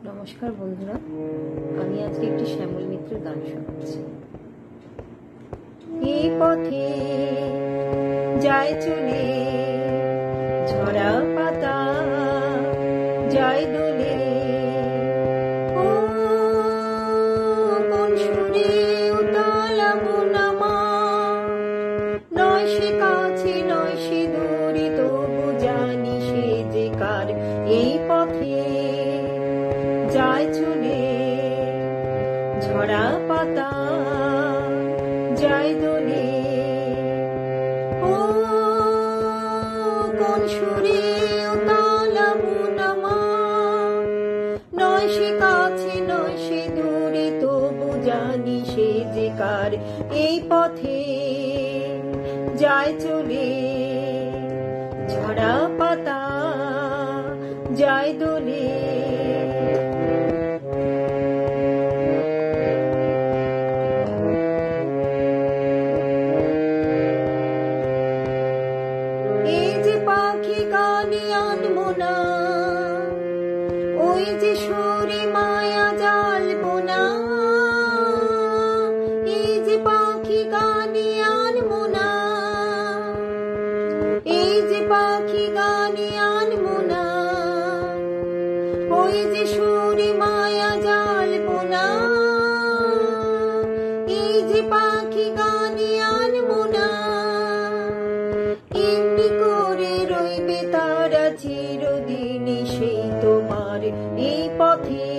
নমস্কার বন্ধুরা, আমি আজকে একটি শ্যামল মিত্রের গান শোনাচ্ছি। এই পথে যায় চলে ঝরা পাতা, যায় দোলে ও কোন সুরে উতালাবন আমার, নয় সে কাছে নয় সে দূরে, তবু জানি সে যে কার। এই পথে যায় চলে ঝরা পাতা, যায় দোলে ও কোন সুরে উতালাবন আমার, নয় সে কাছে নয় সে দূরে, তবু জানি সে যে কার। এই পথে যায় চলে ঝরা পাতা, যায় দোলে পাখি গানে আনবো না, ওই যে সুরে মায়া জ্বালবো না। এই যে পাখি গানে আনবো না, এই যে পাখি গানে আনবো না, ওই যে সুরে মায়া জ্বালবো না। এই যে পাখি গানে আনবো না, এমনি করে রইবে তারা চিরদিনই সেই তোমার। এই পথে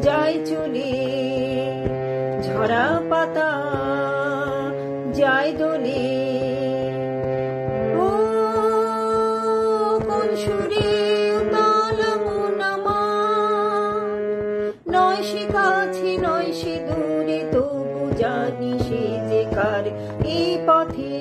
যায় চলে ঝরা পাতা, যায় দোলে ও কোন সুরে উতালাবন আমার, নয় সে কাছে নয় সে দূরে, তবু জানি সে যে কার। এই পথে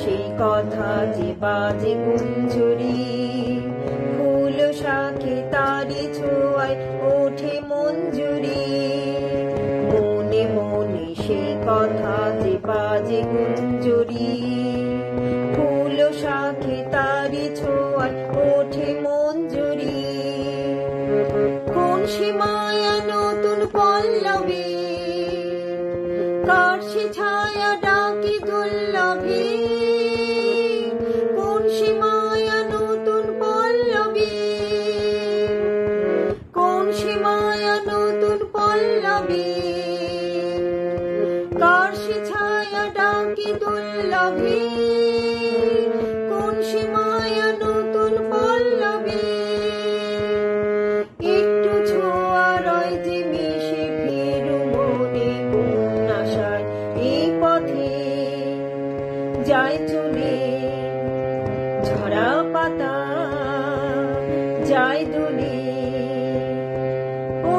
সেই কথা যে বাজে কুঞ্জরি, ফুল শাখে তারি ছোঁয়ায় ওঠে মঞ্জুরি। মনে মনে সেই কথা যে বাজে কুঞ্জরি, ফুল শাখে তারি ছোঁয়ায় ওঠে মঞ্জুরি। কোন সে মায়া নতুন পল্লবে, কার সে ছায়া ডাকি দুর্লভে। কোন সে মায়া নতুন পল্লবে, কোন সে মায়া নতুন পল্লবে, কার সে ছায়া ডাকি দুর্লভে। কোন সে মায়া নতুন পল্লবে, একটু ছোঁয়া রয় যে মিশে ফেরু মনে কোন আশায়। এই পথে যায় চলে ঝরা পাতা, যায় দোলে ও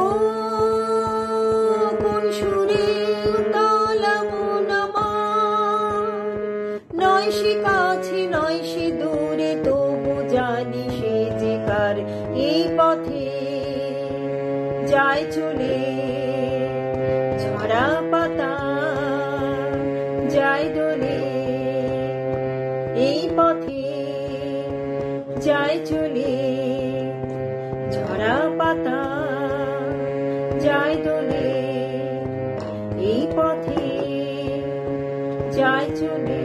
কোন সুরে উতালাবন আমার, নয় সে কাছে নয় সে দূরে, তবু জানি সে যে কার। এই পথে যায় চলে ঝরা পাতা, যায় দোলে এই পথে যায় চলে ঝরা পাতা, যায় দোলে এই পথে যায় চলে।